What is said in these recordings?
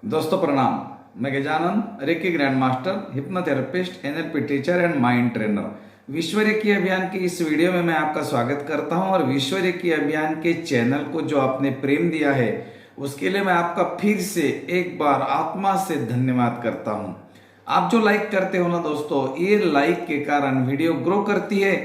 दोस्तों प्रणाम। मैं Gajanan, reiki grand master, hypnotherapist, NLP teacher and mind trainer. विश्व रेकी अभियान की इस वीडियो में मैं आपका स्वागत करता हूं और विश्व रेकी अभियान के चैनल को जो आपने प्रेम दिया है उसके लिए मैं आपका फिर से एक बार आत्मा से धन्यवाद करता हूं। आप जो लाइक करते हो ना दोस्तों, ये लाइक के कारण वीडियो ग्रो करती है,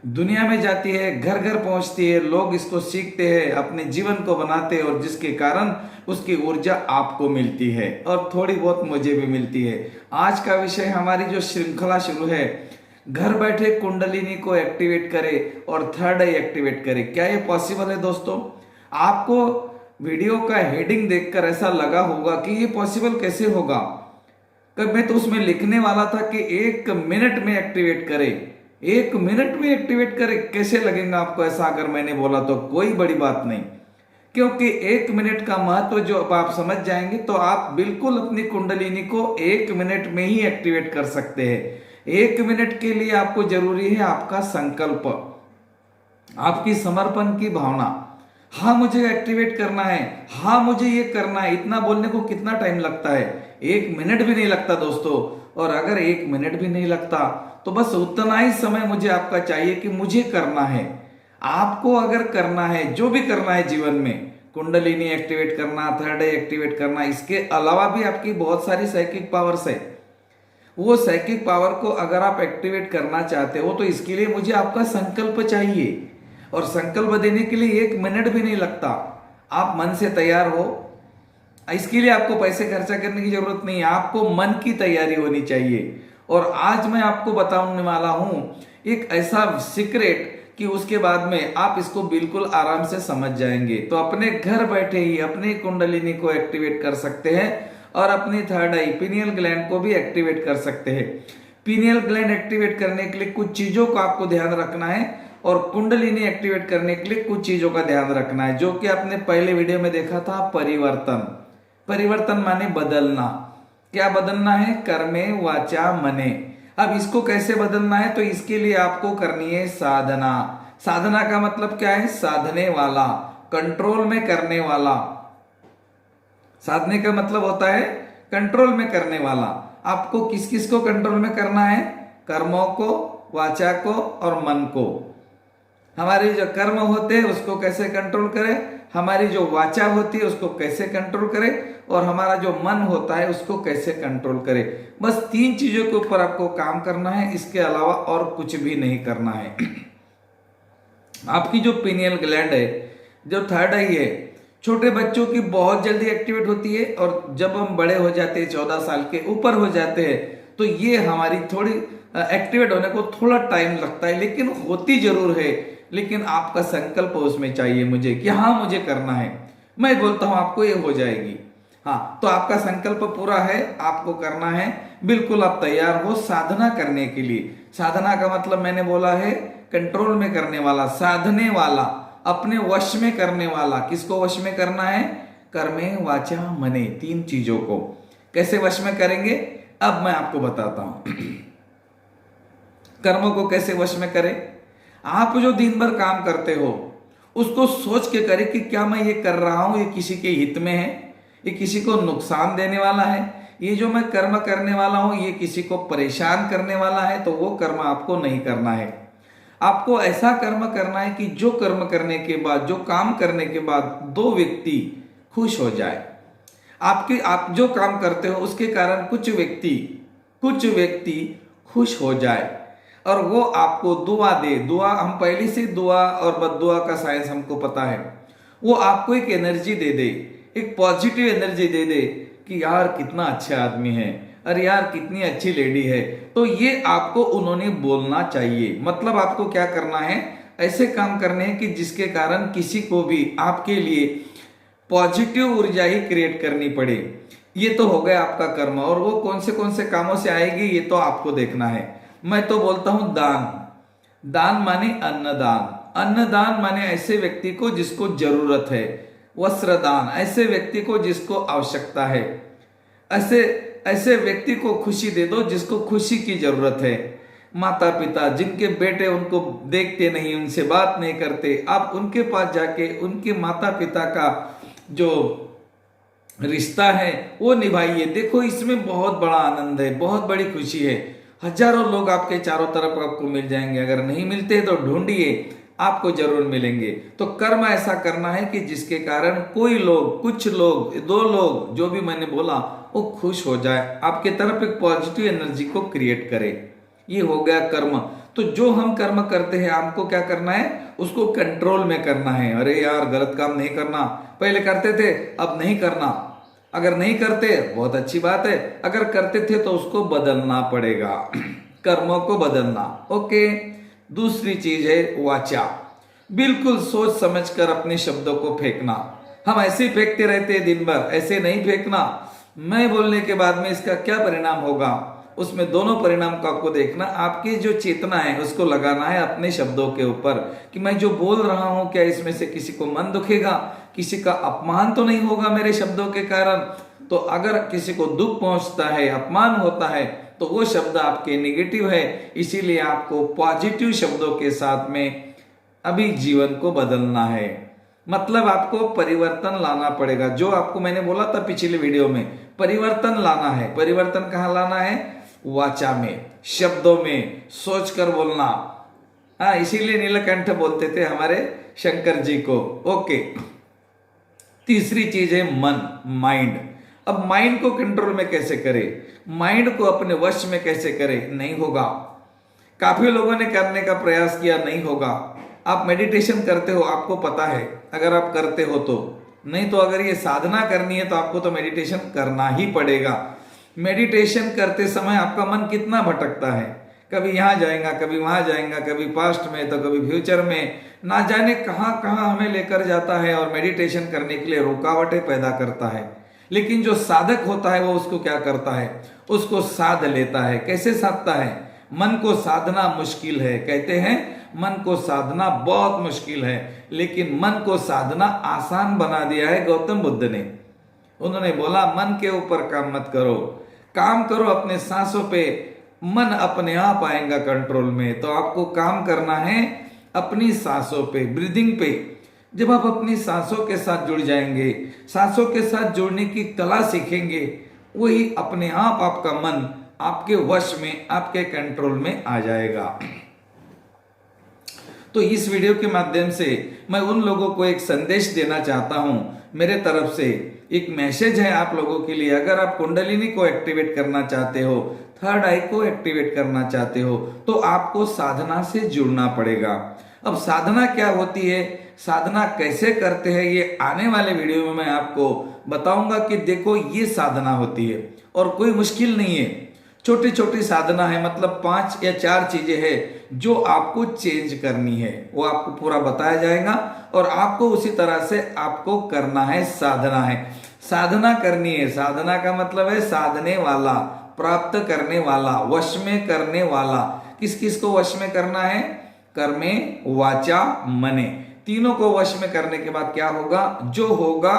दुनिया में जाती है, घर घर पहुंचती है, लोग इसको सीखते हैं, अपने जीवन को बनाते हैं और जिसके कारण उसकी ऊर्जा आपको मिलती है और थोड़ी बहुत मुझे भी मिलती है। आज का विषय हमारी जो श्रृंखला शुरू है, घर बैठे कुंडलिनी को एक्टिवेट करे और थर्ड आई एक्टिवेट करे। क्या ये पॉसिबल है दोस्तों? आपको वीडियो का हेडिंग देखकर ऐसा लगा होगा कि ये पॉसिबल कैसे होगा। कब मैं तो उसमें लिखने वाला था कि 1 मिनट में एक्टिवेट करे, 1 मिनट में एक्टिवेट करे। कैसे लगेगा आपको ऐसा अगर मैंने बोला? तो कोई बड़ी बात नहीं, क्योंकि 1 मिनट का महत्व जो अब आप समझ जाएंगे तो आप बिल्कुल अपनी कुंडलिनी को 1 मिनट में ही एक्टिवेट कर सकते हैं। 1 मिनट के लिए आपको जरूरी है आपका संकल्प, आपकी समर्पण की भावना। हाँ मुझे एक्टिवेट करना है, हाँ मुझे ये करना है। इतना बोलने को कितना टाइम लगता है? 1 मिनट भी नहीं लगता दोस्तों। और अगर 1 मिनट भी नहीं लगता तो बस उतना ही समय मुझे आपका चाहिए कि मुझे करना है। आपको अगर करना है, जो भी करना है जीवन में, कुंडलिनी एक्टिवेट करना, थर्ड आई एक्टिवेट करना, इसके अलावा भी आपकी बहुत सारी साइकिक पावर्स है। वो साइकिक पावर को अगर आप एक्टिवेट करना चाहते हो तो इसके लिए मुझे आपका संकल्प चाहिए और संकल्प देने के लिए 1 मिनट भी नहीं लगता। आप मन से तैयार हो, इसके लिए आपको पैसे खर्चा करने की जरूरत नहीं है, आपको मन की तैयारी होनी चाहिए। और आज मैं आपको बताने वाला हूं एक ऐसा सीक्रेट कि उसके बाद में आप इसको बिल्कुल आराम से समझ जाएंगे। तो अपने घर बैठे ही अपनी कुंडलिनी को एक्टिवेट कर सकते हैं और अपनी थर्ड आई पीनियल ग्लैंड को भी एक्टिवेट कर सकते हैं। पीनियल ग्लैंड एक्टिवेट करने के लिए कुछ चीजों का आपको ध्यान रखना है और कुंडलिनी एक्टिवेट करने के लिए कुछ चीजों का ध्यान रखना है, जो कि आपने पहले वीडियो में देखा था। परिवर्तन, परिवर्तन माने बदलना। क्या बदलना है? कर्मे वाचा मने। अब इसको कैसे बदलना है? तो इसके लिए आपको करनी है साधना। साधना का मतलब क्या है? साधने वाला, कंट्रोल में करने वाला। साधने का मतलब होता है कंट्रोल में करने वाला। आपको किस किस को कंट्रोल में करना है? कर्मों को, वाचा को और मन को। हमारे जो कर्म होते हैं उसको कैसे कंट्रोल करें, हमारी जो वाचा होती है उसको कैसे कंट्रोल करें और हमारा जो मन होता है उसको कैसे कंट्रोल करें। बस 3 चीजों के ऊपर आपको काम करना है, इसके अलावा और कुछ भी नहीं करना है। आपकी जो पीनियल ग्लैंड है, जो थर्ड आई है, छोटे बच्चों की बहुत जल्दी एक्टिवेट होती है और जब हम बड़े हो जाते हैं, 14 साल के ऊपर हो जाते हैं, तो ये हमारी थोड़ी एक्टिवेट होने को थोड़ा टाइम लगता है, लेकिन होती जरूर है। लेकिन आपका संकल्प उसमें चाहिए मुझे कि हाँ मुझे करना है। मैं बोलता हूं आपको ये हो जाएगी। हाँ, तो आपका संकल्प पूरा है, आपको करना है, बिल्कुल आप तैयार हो साधना करने के लिए। साधना का मतलब मैंने बोला है कंट्रोल में करने वाला, साधने वाला, अपने वश में करने वाला। किसको वश में करना है? कर्मे वाचा मने, 3 चीजों को। कैसे वश में करेंगे अब मैं आपको बताता हूं। कर्मों को कैसे वश में करें? आप जो दिन भर काम करते हो उसको सोच के करें कि क्या मैं ये कर रहा हूं, ये किसी के हित में है, ये किसी को नुकसान देने वाला है, ये जो मैं कर्म करने वाला हूं ये किसी को परेशान करने वाला है, तो वो कर्म आपको नहीं करना है। आपको ऐसा कर्म करना है कि जो कर्म करने के बाद, जो काम करने के बाद 2 व्यक्ति खुश हो जाए। आप जो काम करते हो उसके कारण कुछ व्यक्ति खुश हो जाए और वो आपको दुआ दे। दुआ, हम पहले से दुआ और बद्दुआ का साइंस हमको पता है। वो आपको एक एनर्जी दे दे, एक पॉजिटिव एनर्जी दे दे कि यार कितना अच्छा आदमी है, अरे यार कितनी अच्छी लेडी है। तो ये आपको उन्होंने बोलना चाहिए। मतलब आपको क्या करना है? ऐसे काम करने हैं कि जिसके कारण किसी को भी आपके लिए पॉजिटिव ऊर्जा ही क्रिएट करनी पड़े। ये तो हो गया आपका कर्म। और वो कौन से कामों से आएगी ये तो आपको देखना है। मैं तो बोलता हूं दान। दान माने अन्नदान। अन्नदान माने ऐसे व्यक्ति को जिसको जरूरत है। वस्त्र दान, ऐसे व्यक्ति को जिसको आवश्यकता है। ऐसे व्यक्ति को खुशी दे दो जिसको खुशी की जरूरत है। माता पिता जिनके बेटे उनको देखते नहीं, उनसे बात नहीं करते, आप उनके पास जाके उनके माता पिता का जो रिश्ता है वो निभाइए। देखो इसमें बहुत बड़ा आनंद है, बहुत बड़ी खुशी है। हजारों लोग आपके चारों तरफ आपको मिल जाएंगे, अगर नहीं मिलते तो ढूंढिए, आपको जरूर मिलेंगे। तो कर्म ऐसा करना है कि जिसके कारण कोई लोग, कुछ लोग, दो लोग, जो भी मैंने बोला, वो खुश हो जाए, आपके तरफ एक पॉजिटिव एनर्जी को क्रिएट करे। ये हो गया कर्म। तो जो हम कर्म करते हैं हमको क्या करना है, उसको कंट्रोल में करना है। अरे यार गलत काम नहीं करना, पहले करते थे अब नहीं करना। अगर नहीं करते बहुत अच्छी बात है, अगर करते थे तो उसको बदलना पड़ेगा कर्मों को बदलना। ओके। दूसरी चीज है वाचा। बिल्कुल सोच समझकर अपने शब्दों को फेंकना। हम ऐसे ही फेंकते रहते हैं दिन भर, ऐसे नहीं फेंकना। मैं बोलने के बाद में इसका क्या परिणाम होगा, उसमें दोनों परिणाम को आपको देखना। आपकी जो चेतना है उसको लगाना है अपने शब्दों के ऊपर कि मैं जो बोल रहा हूं क्या इसमें से किसी को मन दुखेगा, किसी का अपमान तो नहीं होगा मेरे शब्दों के कारण। तो अगर किसी को दुख पहुंचता है, अपमान होता है, तो वो शब्द आपके नेगेटिव है। इसीलिए आपको पॉजिटिव शब्दों के साथ में अभी जीवन को बदलना है। मतलब आपको परिवर्तन लाना पड़ेगा। जो आपको मैंने बोला था पिछले वीडियो में, परिवर्तन लाना है। परिवर्तन कहाँ लाना है, वाचा में, शब्दों में, सोचकर बोलना। हाँ, इसीलिए नीलकंठ बोलते थे हमारे शंकर जी को। ओके। तीसरी चीज है मन, माइंड। अब माइंड को कंट्रोल में कैसे करें, माइंड को अपने वश में कैसे करें, नहीं होगा। काफी लोगों ने करने का प्रयास किया, नहीं होगा। आप मेडिटेशन करते हो, आपको पता है, अगर आप करते हो तो। नहीं तो अगर ये साधना करनी है तो आपको तो मेडिटेशन करना ही पड़ेगा। मेडिटेशन करते समय आपका मन कितना भटकता है, कभी यहाँ जाएगा, कभी वहां जाएगा, कभी पास्ट में तो कभी फ्यूचर में, ना जाने कहां कहां हमें लेकर जाता है और मेडिटेशन करने के लिए रुकावटें पैदा करता है। लेकिन जो साधक होता है वो उसको क्या करता है, उसको साध लेता है। कैसे साधता है, मन को साधना मुश्किल है। कहते हैं मन को साधना बहुत मुश्किल है, लेकिन मन को साधना आसान बना दिया है गौतम बुद्ध ने। उन्होंने बोला मन के ऊपर काम मत करो, काम करो अपने सांसों पे, मन अपने आप आएगा कंट्रोल में। तो आपको काम करना है अपनी सांसों पे, ब्रीदिंग पे। जब आप अपनी सांसों के साथ जुड़ जाएंगे, सांसों के साथ जुड़ने की कला सीखेंगे, वही अपने आप आपका मन आपके वश में, आपके कंट्रोल में आ जाएगा। तो इस वीडियो के माध्यम से मैं उन लोगों को एक संदेश देना चाहता हूं, मेरे तरफ से एक मैसेज है आप लोगों के लिए। अगर आप कुंडलिनी को एक्टिवेट करना चाहते हो, थर्ड आई को एक्टिवेट करना चाहते हो, तो आपको साधना से जुड़ना पड़ेगा। अब साधना क्या होती है, साधना कैसे करते हैं, ये आने वाले वीडियो में मैं आपको बताऊंगा कि देखो ये साधना होती है और कोई मुश्किल नहीं है। छोटी छोटी साधना है, मतलब 5 या 4 चीजें हैं जो आपको चेंज करनी है, वो आपको पूरा बताया जाएगा और आपको उसी तरह से आपको करना है। साधना है, साधना करनी है। साधना का मतलब है साधने वाला, प्राप्त करने वाला, वश में करने वाला। किस किस को वश में करना है, कर्मे, वाचा, मने, तीनों को वश में करने के बाद क्या होगा, जो होगा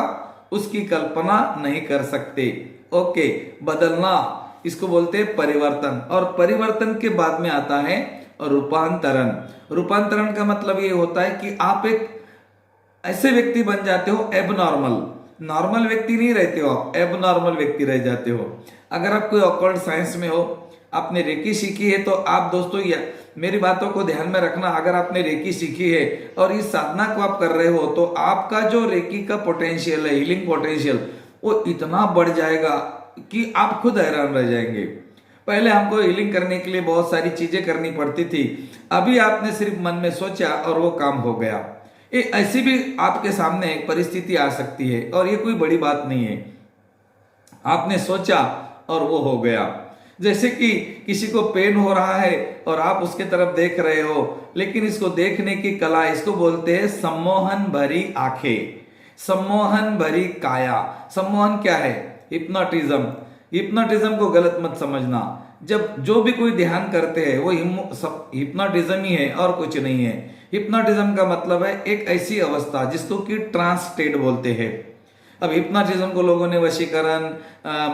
उसकी कल्पना नहीं कर सकते। ओके। बदलना, इसको बोलते हैं परिवर्तन। और परिवर्तन के बाद में आता है रूपांतरण। रूपांतरण का मतलब ये होता है कि आप एक ऐसे व्यक्ति बन जाते हो, एबनॉर्मल। नॉर्मल व्यक्ति नहीं रहते हो आप, एबनॉर्मल व्यक्ति रह जाते हो। अगर आप कोई ऑकल्ट साइंस में हो, आपने रेकी सीखी है, तो आप दोस्तों मेरी बातों को ध्यान में रखना। अगर आपने रेकी सीखी है और इस साधना को आप कर रहे हो, तो आपका जो रेकी का पोटेंशियल है, हीलिंग पोटेंशियल, वो इतना बढ़ जाएगा कि आप खुद हैरान रह जाएंगे। पहले हमको हीलिंग करने के लिए बहुत सारी चीजें करनी पड़ती थी, अभी आपने सिर्फ मन में सोचा और वो काम हो गया। ऐसी भी आपके सामने एक परिस्थिति आ सकती है और ये कोई बड़ी बात नहीं है। आपने सोचा और वो हो गया। जैसे कि किसी को पेन हो रहा है और आप उसके तरफ देख रहे हो, लेकिन इसको देखने की कला, इसको बोलते हैं सम्मोहन भरी आंखें, सम्मोहन भरी काया। सम्मोहन क्या है, हिप्नोटिज्म। हिप्नोटिज्म को गलत मत समझना। जब जो भी कोई ध्यान करते हैं वो हिप्नोटिज्म ही है और कुछ नहीं है। हिप्नोटिज्म का मतलब है एक ऐसी अवस्था जिसको कि ट्रांस स्टेट बोलते हैं। अब हिप्नोटिज्म को लोगों ने वशीकरण,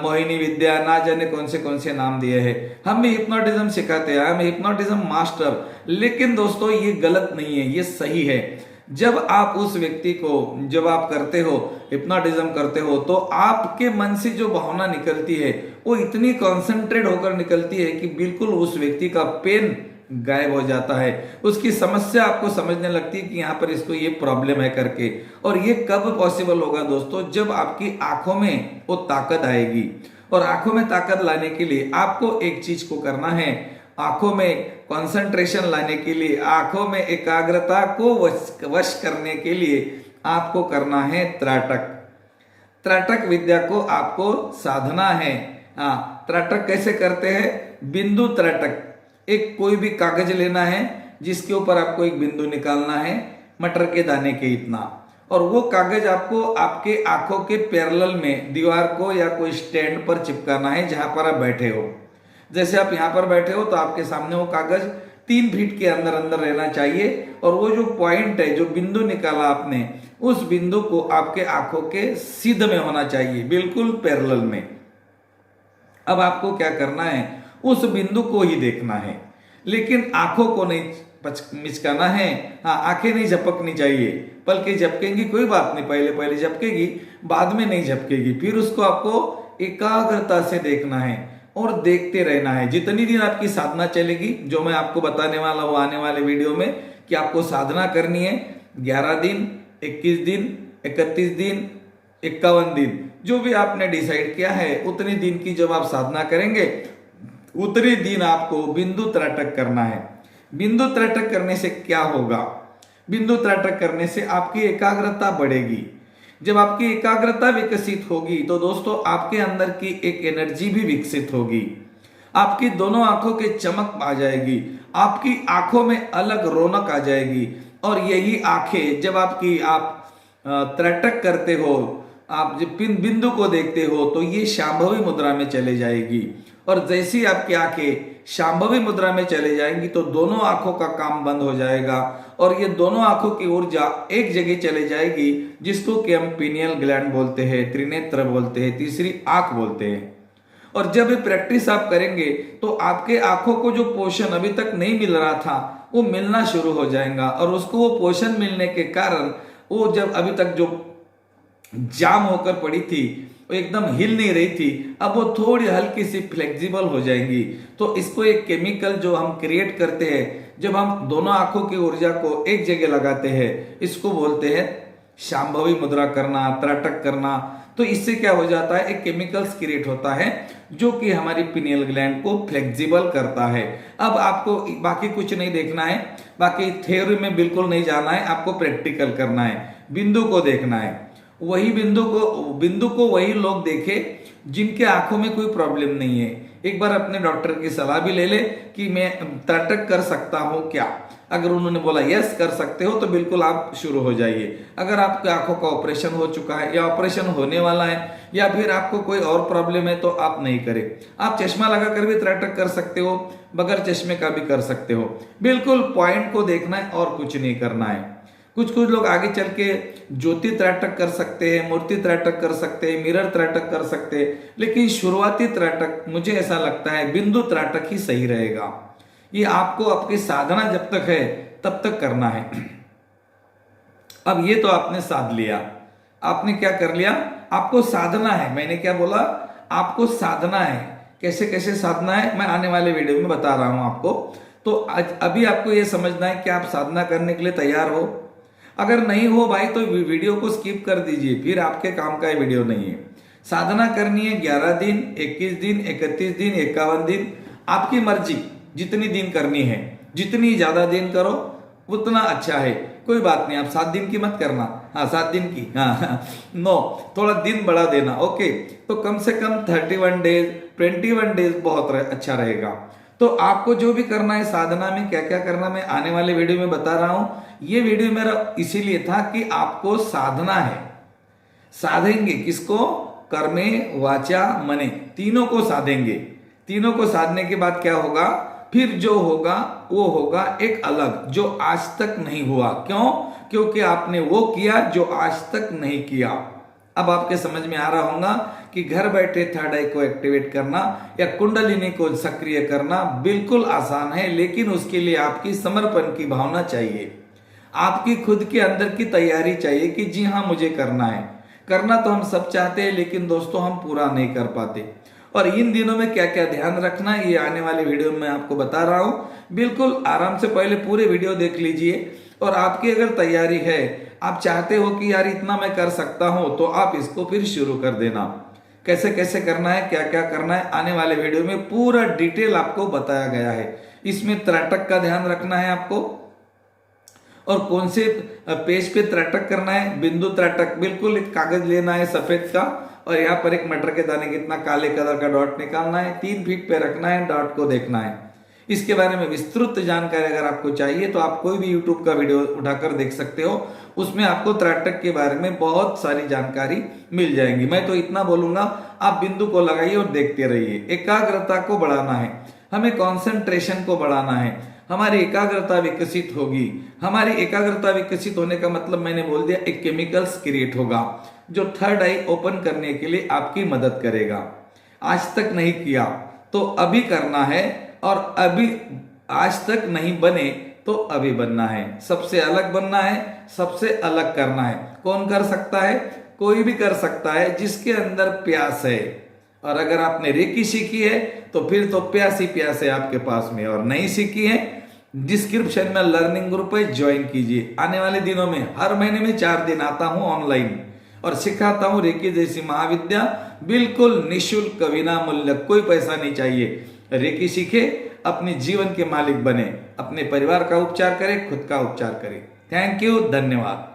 मोहिनी विद्या, ना जाने कौन से नाम दिए हैं। हम भी हिप्नोटिज्म सिखाते हैं, हम हिप्नोटिज्म मास्टर। लेकिन दोस्तों ये गलत नहीं है, ये सही है। जब आप उस व्यक्ति को जब आप करते हो, हिप्नोटिज्म करते हो, तो आपके मन से जो भावना निकलती है वो इतनी कॉन्सेंट्रेट होकर निकलती है कि बिल्कुल उस व्यक्ति का पेन गायब हो जाता है, उसकी समस्या आपको समझने लगती है कि यहाँ पर इसको ये प्रॉब्लम है करके। और ये कब पॉसिबल होगा दोस्तों? जब आपकी आंखों में वो ताकत आएगी। और आंखों में ताकत लाने के लिए आपको एक चीज को करना है, आंखों में कंसंट्रेशन लाने के लिए, आंखों में एकाग्रता को वश करने के लिए आपको करना है त्राटक। त्राटक विद्या को आपको साधना है। हाँ, त्राटक कैसे करते हैं? बिंदु त्राटक। एक कोई भी कागज लेना है जिसके ऊपर आपको एक बिंदु निकालना है, मटर के दाने के इतना, और वो कागज आपको आपके आंखों के पैरेलल में दीवार को या कोई स्टैंड पर चिपकाना है जहां पर आप बैठे हो। जैसे आप यहाँ पर बैठे हो तो आपके सामने वो कागज 3 फीट के अंदर अंदर रहना चाहिए, और वो जो पॉइंट है, जो बिंदु निकाला आपने, उस बिंदु को आपके आंखों के सीध में होना चाहिए, बिल्कुल पैरेलल में। अब आपको क्या करना है? उस बिंदु को ही देखना है, लेकिन आंखों को नहीं मिचकाना है। हाँ, आंखें नहीं झपकनी चाहिए, बल्कि झपकेंगी कोई बात नहीं, पहले पहले झपकेगी, बाद में नहीं झपकेगी। फिर उसको आपको एकाग्रता से देखना है और देखते रहना है। जितनी दिन आपकी साधना चलेगी, जो मैं आपको बताने वाला हूँ आने वाले वीडियो में, कि आपको साधना करनी है 11 दिन, 21 दिन, 31 दिन, 51 दिन, जो भी आपने डिसाइड किया है, उतने दिन की जब आप साधना करेंगे उतने दिन आपको बिंदु त्राटक करना है। बिंदु त्राटक करने से क्या होगा? बिंदु त्राटक करने से आपकी एकाग्रता बढ़ेगी। जब आपकी एकाग्रता विकसित होगी तो दोस्तों आपके अंदर की एक एनर्जी भी विकसित होगी, आपकी दोनों आंखों के चमक आ जाएगी, आपकी आंखों में अलग रौनक आ जाएगी। और यही आंखें जब आप त्राटक करते हो, आप जब बिंदु को देखते हो, तो ये शांभवी मुद्रा में चले जाएगी। और जैसे ही आपकी आंखें शांभवी मुद्रा में चले जाएंगी तो दोनों आंखों का काम बंद हो जाएगा, और ये दोनों आंखों की ऊर्जा एक जगह चले जाएगी, जिसको कि हम पीनियल ग्लैंड बोलते हैं, त्रिनेत्र बोलते हैं, तीसरी आंख बोलते हैं। और जब ये प्रैक्टिस आप करेंगे तो आपके आंखों को जो पोषण अभी तक नहीं मिल रहा था वो मिलना शुरू हो जाएगा, और उसको वो पोषण मिलने के कारण वो जब अभी तक जो जाम होकर पड़ी थी, वो एकदम हिल नहीं रही थी, अब वो थोड़ी हल्की सी फ्लेक्सिबल हो जाएंगी। तो इसको एक केमिकल जो हम क्रिएट करते हैं, जब हम दोनों आंखों की ऊर्जा को एक जगह लगाते हैं, इसको बोलते हैं शांभवी मुद्रा करना, त्राटक करना। तो इससे क्या हो जाता है? एक केमिकल्स क्रिएट होता है जो कि हमारी पिनियल ग्लैंड को फ्लेक्सिबल करता है। अब आपको बाकी कुछ नहीं देखना है, बाकी थ्योरी में बिल्कुल नहीं जाना है, आपको प्रैक्टिकल करना है, बिंदु को देखना है। वही बिंदु को वही लोग देखे जिनके आंखों में कोई प्रॉब्लम नहीं है। एक बार अपने डॉक्टर की सलाह भी ले ले कि मैं त्राटक कर सकता हूं क्या। अगर उन्होंने बोला यस कर सकते हो तो बिल्कुल आप शुरू हो जाइए। अगर आपके आंखों का ऑपरेशन हो चुका है या ऑपरेशन होने वाला है या फिर आपको कोई और प्रॉब्लम है तो आप नहीं करें। आप चश्मा लगाकर भी त्राटक कर सकते हो, बगैर चश्मे का भी कर सकते हो। बिल्कुल पॉइंट को देखना है और कुछ नहीं करना है। कुछ लोग आगे चल के ज्योति त्राटक कर सकते हैं, मूर्ति त्राटक कर सकते हैं, मिरर त्राटक कर सकते हैं, लेकिन शुरुआती त्राटक मुझे ऐसा लगता है बिंदु त्राटक ही सही रहेगा। ये आपको आपकी साधना जब तक है तब तक करना है। अब ये तो आपने साध लिया, आपने क्या कर लिया? आपको साधना है। मैंने क्या बोला? आपको साधना है। कैसे कैसे साधना है मैं आने वाले वीडियो में बता रहा हूं आपको। तो अभी आपको ये समझना है कि आप साधना करने के लिए तैयार हो। अगर नहीं हो भाई तो वीडियो को स्किप कर दीजिए, फिर आपके काम का ये वीडियो नहीं है। साधना करनी है 11 दिन, 21 दिन, 31 दिन, 51 दिन, आपकी मर्जी, जितनी दिन करनी है। जितनी ज्यादा दिन करो उतना अच्छा है, कोई बात नहीं। आप 7 दिन की मत करना, हाँ 7 दिन की, हाँ नो, थोड़ा दिन बढ़ा देना, ओके। तो कम से कम 31 डेज, 21 डेज बहुत अच्छा रहेगा। तो आपको जो भी करना है साधना में, क्या क्या करना मैं आने वाले वीडियो में बता रहा हूं। ये वीडियो मेरा इसीलिए था कि आपको साधना है। साधेंगे किसको? कर्मे, वाचा, मने, तीनों को साधेंगे। तीनों को साधने के बाद क्या होगा? फिर जो होगा वो होगा एक अलग, जो आज तक नहीं हुआ। क्यों? क्योंकि आपने वो किया जो आज तक नहीं किया। अब आपके समझ में आ रहा होगा कि घर बैठे थर्ड आई को एक्टिवेट करना या कुंडलिनी को सक्रिय करना बिल्कुल आसान है, लेकिन उसके लिए आपकी समर्पण की भावना चाहिए। आपकी खुद के अंदर की तैयारी चाहिए कि जी हाँ मुझे करना है। करना तो हम सब चाहते हैं, लेकिन दोस्तों हम पूरा नहीं कर पाते। और इन दिनों में क्या क्या ध्यान रखना है ये आने वाले वीडियो में आपको बता रहा हूं। बिल्कुल आराम से पहले पूरे वीडियो देख लीजिए। और आपकी अगर तैयारी है, आप चाहते हो कि यार इतना मैं कर सकता हूं, तो आप इसको फिर शुरू कर देना। कैसे कैसे करना है, क्या क्या करना है, आने वाले वीडियो में पूरा डिटेल आपको बताया गया है। इसमें त्राटक का ध्यान रखना है आपको, और कौन से पेज पे त्राटक करना है। बिंदु त्राटक, बिल्कुल एक कागज लेना है सफेद का, और यहाँ पर एक मटर के दाने कितना काले कलर का डॉट निकालना है, 3 फीट पे रखना है, डॉट को देखना है। इसके बारे में विस्तृत जानकारी अगर आपको चाहिए तो आप कोई भी यूट्यूब का वीडियो उठाकर देख सकते हो, उसमें आपको त्राटक के बारे में बहुत सारी जानकारी मिल जाएगी। मैं तो इतना बोलूंगा, आप बिंदु को लगाइए और देखते रहिए। एकाग्रता को बढ़ाना है, हमें कॉन्सेंट्रेशन को बढ़ाना है, हमारी एकाग्रता विकसित होगी। हमारी एकाग्रता विकसित होने का मतलब मैंने बोल दिया, एक केमिकल्स क्रिएट होगा जो थर्ड आई ओपन करने के लिए आपकी मदद करेगा। आज तक नहीं किया तो अभी करना है, और अभी आज तक नहीं बने तो अभी बनना है। सबसे अलग बनना है, सबसे अलग करना है। कौन कर सकता है? कोई भी कर सकता है जिसके अंदर प्यास है। और अगर आपने रेकी सीखी है तो फिर तो प्यास ही प्यास है आपके पास में। और नहीं सीखी है, डिस्क्रिप्शन में लर्निंग ग्रुप है, ज्वाइन कीजिए। आने वाले दिनों में हर महीने में 4 दिन आता हूं ऑनलाइन और सिखाता हूं रेकी जैसी महाविद्या, बिल्कुल निशुल्क, विना मूल्य, कोई पैसा नहीं चाहिए। रेकी सीखे, अपने जीवन के मालिक बने, अपने परिवार का उपचार करें, खुद का उपचार करें। थैंक यू, धन्यवाद।